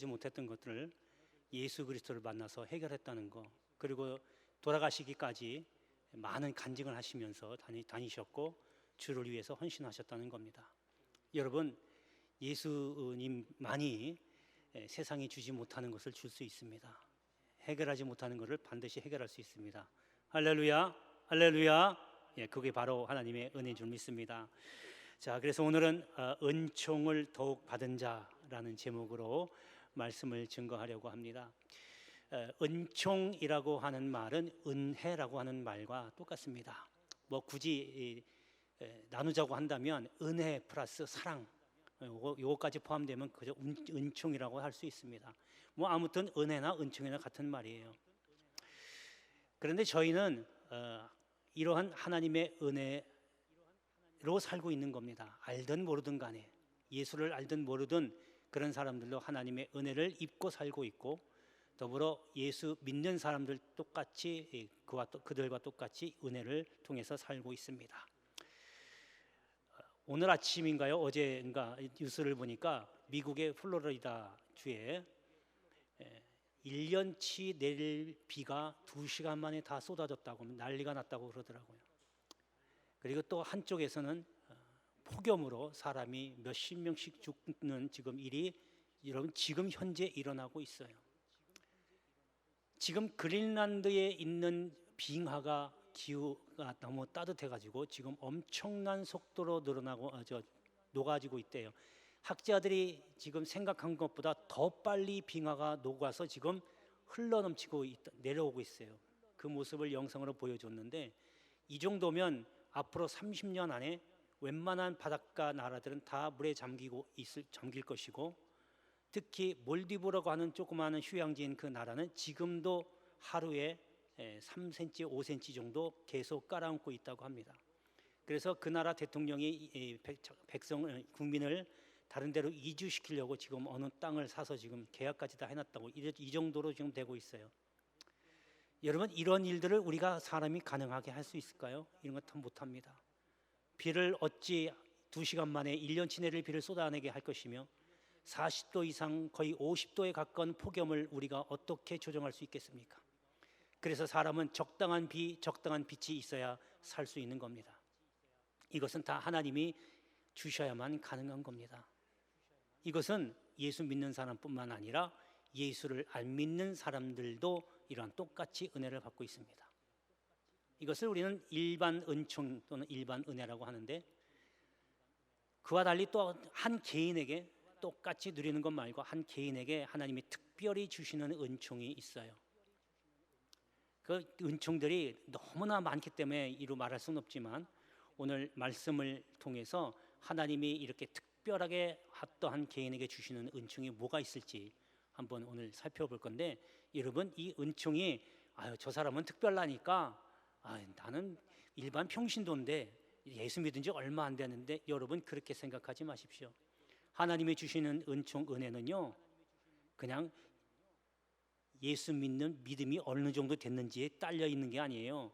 못했던 것들을 예수 그리스도를 만나서 해결했다는 거, 그리고 돌아가시기까지 많은 간증을 하시면서 다니셨고 주를 위해서 헌신하셨다는 겁니다. 여러분, 예수님만이 세상이 주지 못하는 것을 줄 수 있습니다. 해결하지 못하는 것을 반드시 해결할 수 있습니다. 할렐루야, 할렐루야. 그게 바로 하나님의 은혜인 줄 믿습니다. 자, 그래서 오늘은 은총을 더욱 받은 자라는 제목으로 말씀을 증거하려고 합니다. 은총이라고 하는 말은 은혜라고 하는 말과 똑같습니다. 뭐 굳이 나누자고 한다면 은혜 플러스 사랑, 요거까지 포함되면 그저 은총이라고 할 수 있습니다. 뭐 아무튼 은혜나 은총이나 같은 말이에요. 그런데 저희는 이러한 하나님의 은혜로 살고 있는 겁니다. 알든 모르든 간에, 예수를 알든 모르든 그런 사람들도 하나님의 은혜를 입고 살고 있고, 더불어 예수 믿는 사람들 똑같이 그들과 똑같이 은혜를 통해서 살고 있습니다. 오늘 아침인가요? 어제인가 뉴스를 보니까 미국의 플로리다 주에 1년치 내릴 비가 2시간 만에 다 쏟아졌다고 난리가 났다고 그러더라고요. 그리고 또 한쪽에서는 폭염으로 사람이 몇십 명씩 죽는 지금 일이 여러분 지금 현재 일어나고 있어요. 지금 그린란드에 있는 빙하가 기후가 너무 따뜻해가지고 지금 엄청난 속도로 녹아지고 있대요. 학자들이 지금 생각한 것보다 더 빨리 빙하가 녹아서 지금 흘러넘치고 내려오고 있어요. 그 모습을 영상으로 보여줬는데, 이 정도면 앞으로 30년 안에 웬만한 바닷가 나라들은 다 물에 잠길 것이고, 특히 몰디브라고 하는 조그마한 휴양지인 그 나라는 지금도 하루에 3cm, 5cm 정도 계속 깔아앉고 있다고 합니다. 그래서 그 나라 대통령이 국민을 다른 데로 이주시키려고 지금 어느 땅을 사서 지금 계약까지 다 해놨다고, 이 정도로 지금 되고 있어요. 여러분, 이런 일들을 우리가 사람이 가능하게 할 수 있을까요? 이런 것 참 못합니다. 비를 어찌 2시간 만에 1년치 내릴 비를 쏟아내게 할 것이며, 40도 이상 거의 50도에 가까운 폭염을 우리가 어떻게 조정할 수 있겠습니까? 그래서 사람은 적당한 비, 적당한 빛이 있어야 살 수 있는 겁니다. 이것은 다 하나님이 주셔야만 가능한 겁니다. 이것은 예수 믿는 사람뿐만 아니라 예수를 안 믿는 사람들도 이러한 똑같이 은혜를 받고 있습니다. 이것을 우리는 일반 은총 또는 일반 은혜라고 하는데, 그와 달리 또 한 개인에게 똑같이 누리는 것 말고 한 개인에게 하나님이 특별히 주시는 은총이 있어요. 그 은총들이 너무나 많기 때문에 이루 말할 수는 없지만, 오늘 말씀을 통해서 하나님이 이렇게 특별하게 어떠한 개인에게 주시는 은총이 뭐가 있을지 한번 오늘 살펴볼 건데, 여러분, 이 은총이 저 사람은 특별하니까 나는 일반 평신도인데 예수 믿은 지 얼마 안 됐는데, 여러분 그렇게 생각하지 마십시오. 하나님이 주시는 은총, 은혜는요, 그냥 예수 믿는 믿음이 어느 정도 됐는지에 딸려 있는 게 아니에요.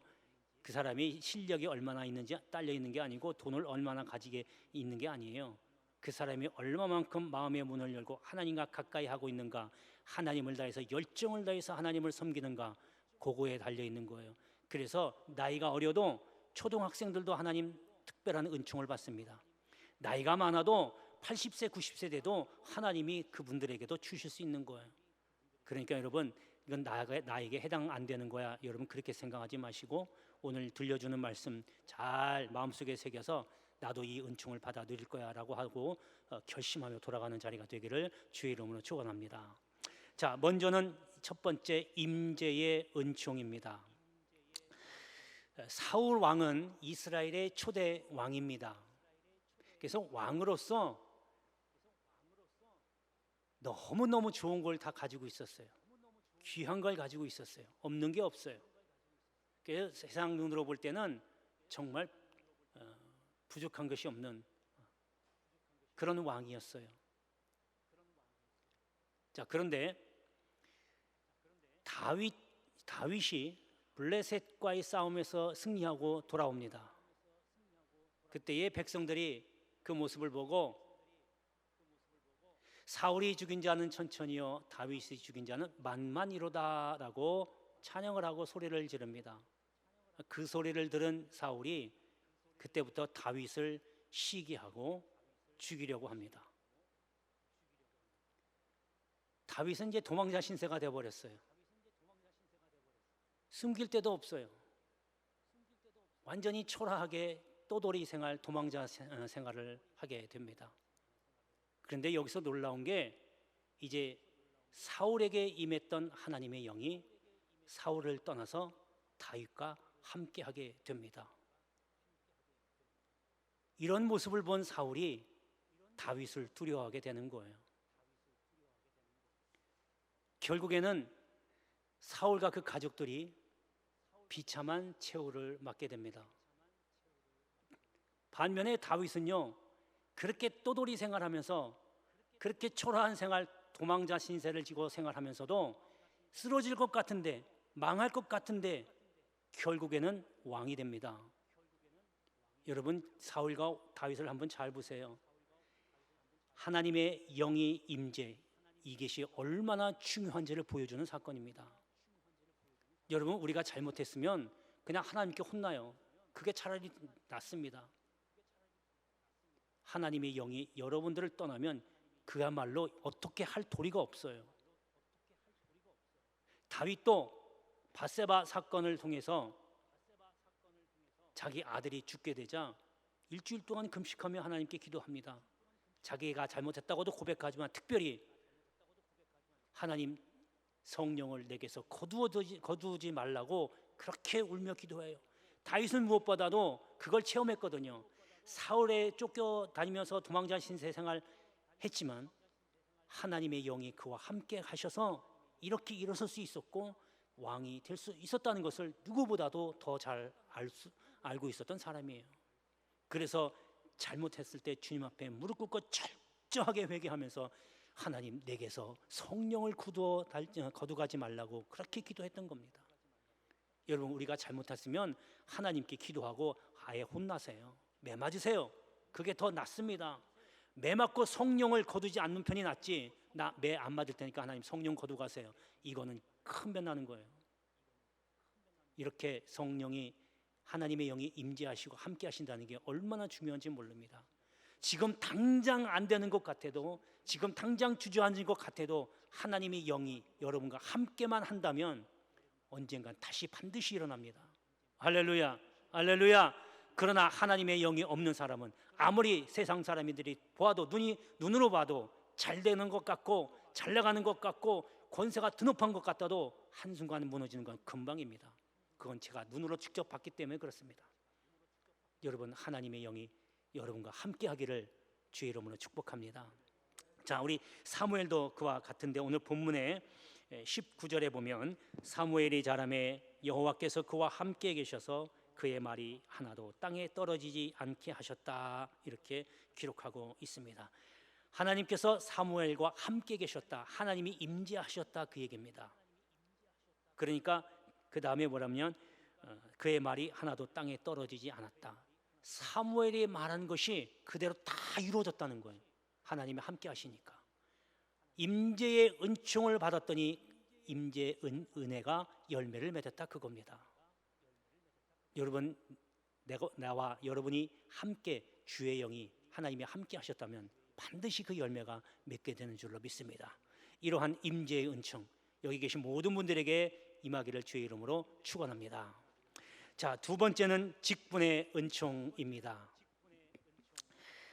그 사람이 실력이 얼마나 있는지 딸려 있는 게 아니고, 돈을 얼마나 가지게 있는 게 아니에요. 그 사람이 얼마만큼 마음의 문을 열고 하나님과 가까이 하고 있는가, 하나님을 다해서 열정을 다해서 하나님을 섬기는가, 그거에 달려 있는 거예요. 그래서 나이가 어려도 초등학생들도 하나님 특별한 은총을 받습니다. 나이가 많아도 80세, 90세 돼도 하나님이 그분들에게도 주실 수 있는 거예요. 그러니까 여러분, 이건 나에게 해당 안 되는 거야, 여러분 그렇게 생각하지 마시고, 오늘 들려주는 말씀 잘 마음속에 새겨서 나도 이 은총을 받아 누릴 거야 라고 하고 결심하며 돌아가는 자리가 되기를 주의 이름으로 축원합니다. 자, 먼저는 첫 번째, 임재의 은총입니다. 사울 왕은 이스라엘의 초대 왕입니다. 그래서 왕으로서 너무너무 좋은 걸 다 가지고 있었어요. 귀한 걸 가지고 있었어요. 없는 게 없어요. 그래서 세상 눈으로 볼 때는 정말 부족한 것이 없는 그런 왕이었어요. 자, 그런데 다윗이 블레셋과의 싸움에서 승리하고 돌아옵니다. 그때의 백성들이 그 모습을 보고 사울이 죽인 자는 천천히요 다윗이 죽인 자는 만만이로다라고 찬양을 하고 소리를 지릅니다. 그 소리를 들은 사울이 그때부터 다윗을 시기하고 죽이려고 합니다. 다윗은 이제 도망자 신세가 되어버렸어요. 숨길 데도 없어요. 완전히 초라하게 또돌이 생활, 도망자 생활을 하게 됩니다. 그런데 여기서 놀라운 게 이제 사울에게 임했던 하나님의 영이 사울을 떠나서 다윗과 함께하게 됩니다. 이런 모습을 본 사울이 다윗을 두려워하게 되는 거예요. 결국에는 사울과 그 가족들이 비참한 최후를 맞게 됩니다. 반면에 다윗은요, 그렇게 또돌이 생활하면서 그렇게 초라한 생활, 도망자 신세를 지고 생활하면서도 쓰러질 것 같은데, 망할 것 같은데 결국에는 왕이 됩니다. 여러분, 사울과 다윗을 한번 잘 보세요. 하나님의 영이 임재, 이것이 얼마나 중요한지를 보여주는 사건입니다. 여러분, 우리가 잘못했으면 그냥 하나님께 혼나요. 그게 차라리 낫습니다. 하나님의 영이 여러분들을 떠나면 그야말로 어떻게 할 도리가 없어요. 다윗도 밧세바 사건을 통해서 자기 아들이 죽게 되자 일주일 동안 금식하며 하나님께 기도합니다. 자기가 잘못했다고도 고백하지만 특별히 하나님, 성령을 내게서 거두지 말라고 그렇게 울며 기도해요. 다윗은 무엇보다도 그걸 체험했거든요. 사울에 쫓겨다니면서 도망자 신세 생활 했지만 하나님의 영이 그와 함께 하셔서 이렇게 일어설 수 있었고 왕이 될 수 있었다는 것을 누구보다도 더 잘 알고 있었던 사람이에요. 그래서 잘못했을 때 주님 앞에 무릎 꿇고 철저하게 회개하면서 하나님, 내게서 성령을 거두가지 말라고 그렇게 기도했던 겁니다. 여러분, 우리가 잘못했으면 하나님께 기도하고 아예 혼나세요. 매 맞으세요. 그게 더 낫습니다. 매 맞고 성령을 거두지 않는 편이 낫지, 나 매 안 맞을 테니까 하나님 성령 거두가세요, 이거는 큰 변 나는 거예요. 이렇게 성령이, 하나님의 영이 임재하시고 함께 하신다는 게 얼마나 중요한지 모릅니다. 지금 당장 안 되는 것 같아도, 지금 당장 주저앉은 것 같아도 하나님의 영이 여러분과 함께만 한다면 언젠간 다시 반드시 일어납니다. 할렐루야, 할렐루야. 그러나 하나님의 영이 없는 사람은 아무리 세상 사람들이 보아도, 눈으로 봐도 잘 되는 것 같고 잘 나가는 것 같고 권세가 드높은 것 같아도 한순간에 무너지는 건 금방입니다. 그건 제가 눈으로 직접 봤기 때문에 그렇습니다. 여러분, 하나님의 영이 여러분과 함께 하기를 주의 이름으로 축복합니다. 자, 우리 사무엘도 그와 같은데 오늘 본문에 19절에 보면 사무엘이 자라매 여호와께서 그와 함께 계셔서 그의 말이 하나도 땅에 떨어지지 않게 하셨다, 이렇게 기록하고 있습니다. 하나님께서 사무엘과 함께 계셨다, 하나님이 임재하셨다, 그 얘기입니다. 그러니까 그 다음에 뭐라면 그의 말이 하나도 땅에 떨어지지 않았다. 사무엘이 말한 것이 그대로 다 이루어졌다는 거예요. 하나님이 함께 하시니까. 임재의 은총을 받았더니 임재의 은혜가 열매를 맺었다, 그겁니다. 여러분, 나와 여러분이 함께, 주의 영이 하나님이 함께 하셨다면 반드시 그 열매가 맺게 되는 줄로 믿습니다. 이러한 임재의 은총, 여기 계신 모든 분들에게 임하기를 주의 이름으로 축원합니다. 자, 두 번째는 직분의 은총입니다.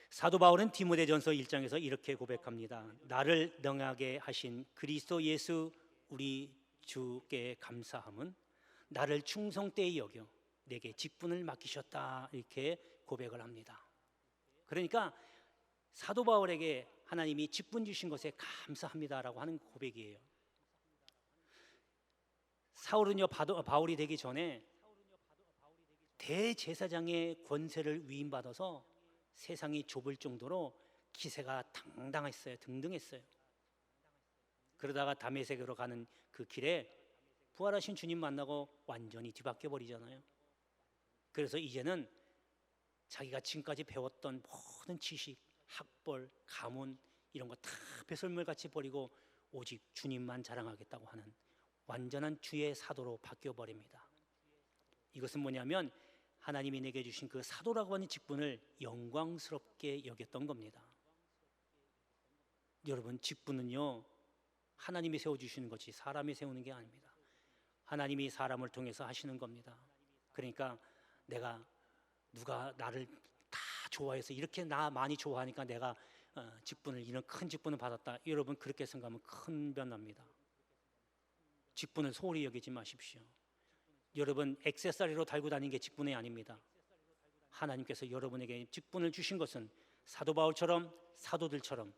사도 바울은 디모데전서 1장에서 이렇게 고백합니다. 나를 능하게 하신 그리스도 예수 우리 주께 감사함은 나를 충성되이 여겨 내게 직분을 맡기셨다, 이렇게 고백을 합니다. 그러니까 사도 바울에게 하나님이 직분 주신 것에 감사합니다라고 하는 고백이에요. 사울은요, 바울이 되기 전에 대제사장의 권세를 위임받아서 세상이 좁을 정도로 기세가 당당했어요. 등등했어요. 그러다가 다메섹으로 가는 그 길에 부활하신 주님 만나고 완전히 뒤바뀌어 버리잖아요. 그래서 이제는 자기가 지금까지 배웠던 모든 지식, 학벌, 가문, 이런 거 다 배설물같이 버리고 오직 주님만 자랑하겠다고 하는 완전한 주의 사도로 바뀌어 버립니다. 이것은 뭐냐면 하나님이 내게 주신 그 사도라고 하는 직분을 영광스럽게 여겼던 겁니다. 여러분, 직분은요 하나님이 세워주시는 것이 사람이 세우는 게 아닙니다. 하나님이 사람을 통해서 하시는 겁니다. 그러니까 내가 누가 나를 다 좋아해서 이렇게 나 많이 좋아하니까 내가 직분을, 이런 큰 직분을 받았다, 여러분 그렇게 생각하면 큰 변납니다. 직분을 소홀히 여기지 마십시오. 여러분 액세서리로 달고 다니는 게 직분이 아닙니다. 하나님께서 여러분에게 직분을 주신 것은 사도 바울처럼, 사도들처럼,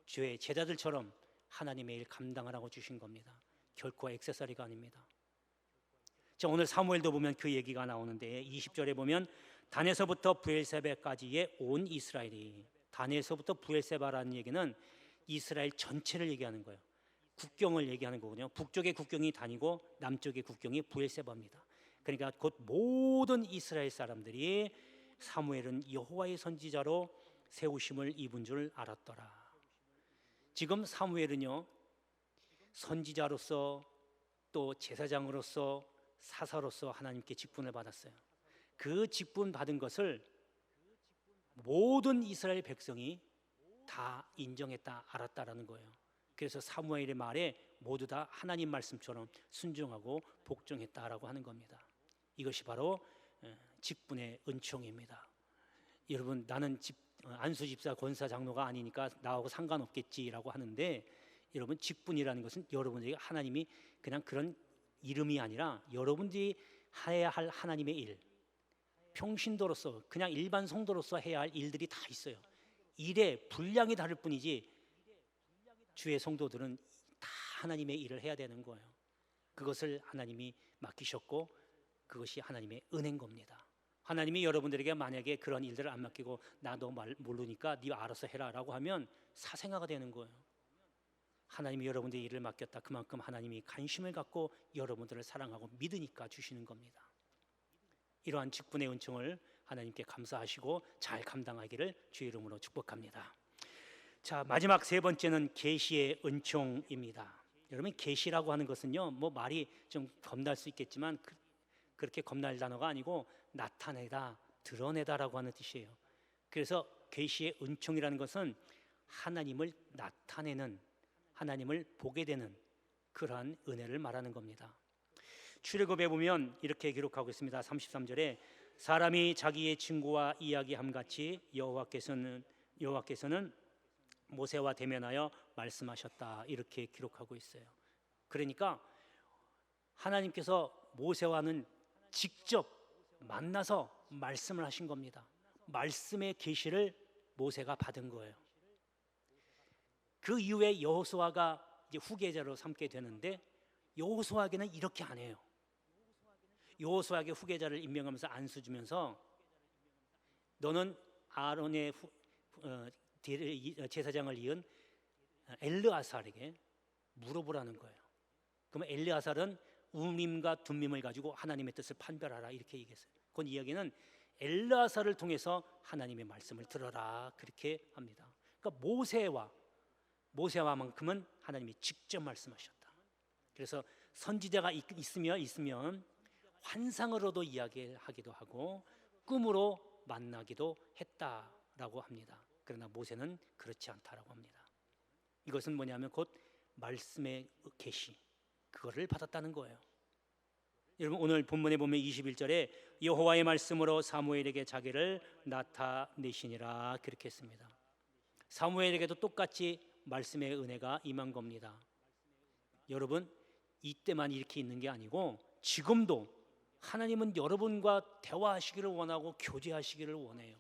주의 제자들처럼 하나님의 일 감당하라고 주신 겁니다. 결코 액세서리가 아닙니다. 자, 오늘 사무엘도 보면 그 얘기가 나오는데 20절에 보면 단에서부터 브엘세바까지의 온 이스라엘이, 단에서부터 브엘세바라는 얘기는 이스라엘 전체를 얘기하는 거예요. 국경을 얘기하는 거거든요. 북쪽의 국경이 단이고 남쪽의 국경이 브엘세바입니다. 그러니까 곧 모든 이스라엘 사람들이 사무엘은 여호와의 선지자로 세우심을 입은 줄 알았더라. 지금 사무엘은요 선지자로서 또 제사장으로서 사사로서 하나님께 직분을 받았어요. 그 직분 받은 것을 모든 이스라엘 백성이 다 인정했다, 알았다라는 거예요. 그래서 사무엘의 말에 모두 다 하나님 말씀처럼 순종하고 복종했다라고 하는 겁니다. 이것이 바로 직분의 은총입니다. 여러분, 나는 안수 집사 권사 장로가 아니니까 나하고 상관없겠지라고 하는데, 여러분 직분이라는 것은 여러분에게 하나님이 그냥 그런 이름이 아니라 여러분들이 해야 할 하나님의 일, 평신도로서 그냥 일반 성도로서 해야 할 일들이 다 있어요. 일의 분량이 다를 뿐이지 주의 성도들은 다 하나님의 일을 해야 되는 거예요. 그것을 하나님이 맡기셨고 그것이 하나님의 은혜인 겁니다. 하나님이 여러분들에게 만약에 그런 일들을 안 맡기고 나 너 모르니까 네 알아서 해라 라고 하면 사생아가 되는 거예요. 하나님이 여러분들의 일을 맡겼다, 그만큼 하나님이 관심을 갖고 여러분들을 사랑하고 믿으니까 주시는 겁니다. 이러한 직분의 은총을 하나님께 감사하시고 잘 감당하기를 주의 이름으로 축복합니다. 자, 마지막 세 번째는 계시의 은총입니다. 여러분, 계시라고 하는 것은요 뭐 말이 좀 겁날 수 있겠지만 그렇게 겁날 단어가 아니고 나타내다, 드러내다라고 하는 뜻이에요. 그래서 계시의 은총이라는 것은 하나님을 나타내는, 하나님을 보게 되는 그러한 은혜를 말하는 겁니다. 출애굽에 보면 이렇게 기록하고 있습니다. 33절에 사람이 자기의 친구와 이야기함같이 여호와께서는 모세와 대면하여 말씀하셨다, 이렇게 기록하고 있어요. 그러니까 하나님께서 모세와는 직접 만나서 말씀을 하신 겁니다. 말씀의 계시를 모세가 받은 거예요. 그 이후에 여호수아가 이제 후계자로 삼게 되는데 여호수아에게는 이렇게 안 해요. 여호수아에게 후계자를 임명하면서 안수 주면서 너는 아론의 제사장을 이은 엘르아살에게 물어보라는 거예요. 그러면 엘르아살은 우림과 둠밈을 가지고 하나님의 뜻을 판별하라, 이렇게 얘기했어요. 그 이야기는 엘르아살을 통해서 하나님의 말씀을 들어라, 그렇게 합니다. 그러니까 모세와만큼은 하나님이 직접 말씀하셨다. 그래서 선지자가 있으면 환상으로도 이야기하기도 하고 꿈으로 만나기도 했다라고 합니다. 그러나 모세는 그렇지 않다라고 합니다. 이것은 뭐냐면 곧 말씀의 계시, 그거를 받았다는 거예요. 여러분, 오늘 본문에 보면 21절에 여호와의 말씀으로 사무엘에게 자기를 나타내시니라, 그렇게 했습니다. 사무엘에게도 똑같이 말씀의 은혜가 임한 겁니다. 여러분, 이때만 이렇게 있는 게 아니고 지금도 하나님은 여러분과 대화하시기를 원하고 교제하시기를 원해요.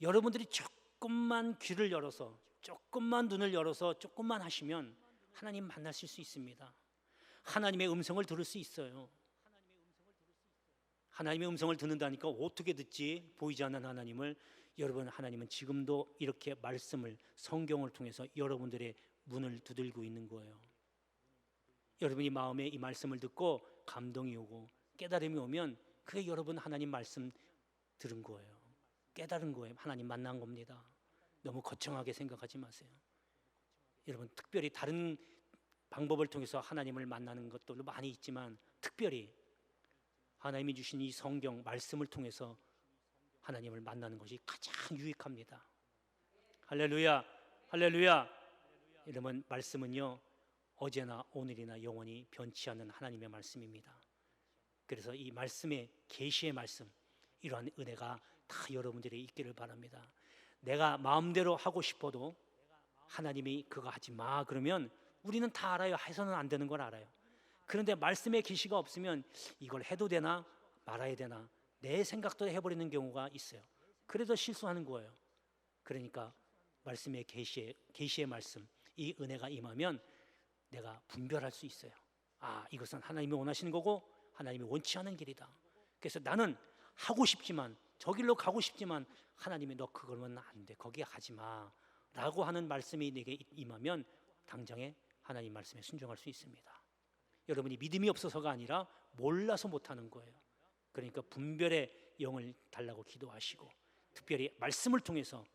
여러분들이 조금만 귀를 열어서, 조금만 눈을 열어서 조금만 하시면 하나님 만나실 수 있습니다. 하나님의 음성을 들을 수 있어요. 하나님의 음성을 듣는다니까 어떻게 듣지? 보이지 않는 하나님을. 여러분, 하나님은 지금도 이렇게 말씀을, 성경을 통해서 여러분들의 문을 두들고 있는 거예요. 여러분이 마음에 이 말씀을 듣고 감동이 오고 깨달음이 오면 그게 여러분 하나님 말씀 들은 거예요. 깨달은 거예요. 하나님 만난 겁니다. 너무 거창하게 생각하지 마세요. 여러분, 특별히 다른 방법을 통해서 하나님을 만나는 것도 많이 있지만 특별히 하나님이 주신 이 성경 말씀을 통해서 하나님을 만나는 것이 가장 유익합니다. 할렐루야, 할렐루야. 여러분, 말씀은요 어제나 오늘이나 영원히 변치 않는 하나님의 말씀입니다. 그래서 이 말씀의 계시의 말씀, 이러한 은혜가 다 여러분들이 있기를 바랍니다. 내가 마음대로 하고 싶어도 하나님이 그거 하지 마 그러면 우리는 다 알아요. 해서는 안 되는 걸 알아요. 그런데 말씀의 계시가 없으면 이걸 해도 되나 말아야 되나 내 생각대로 해버리는 경우가 있어요. 그래서 실수하는 거예요. 그러니까 말씀의 계시의 말씀, 이 은혜가 임하면 내가 분별할 수 있어요. 아, 이것은 하나님이 원하시는 거고 하나님이 원치 않은 길이다. 그래서 나는 하고 싶지만 저 길로 가고 싶지만 하나님이 너 그거면 안 돼, 거기 가지 마 라고 하는 말씀이 내게 임하면 당장에 하나님 말씀에 순종할 수 있습니다. 여러분이 믿음이 없어서가 아니라 몰라서 못하는 거예요. 그러니까 분별의 영을 달라고 기도하시고 특별히 말씀을 통해서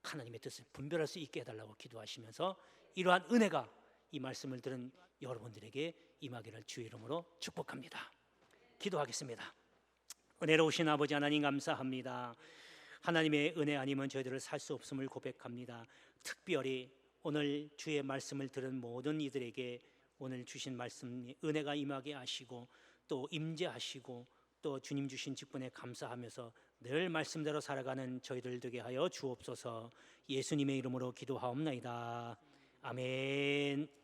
하나님의 뜻을 분별할 수 있게 해달라고 기도하시면서 이러한 은혜가 이 말씀을 들은 여러분들에게 임하기를 주의 이름으로 축복합니다. 기도하겠습니다. 은혜로우신 아버지 하나님 감사합니다. 하나님의 은혜 아니면 저희들을 살 수 없음을 고백합니다. 특별히 오늘 주의 말씀을 들은 모든 이들에게 오늘 주신 말씀 은혜가 임하게 하시고 또 임재하시고 또 주님 주신 직분에 감사하면서 늘 말씀대로 살아가는 저희들 되게 하여 주옵소서. 예수님의 이름으로 기도하옵나이다. 아멘.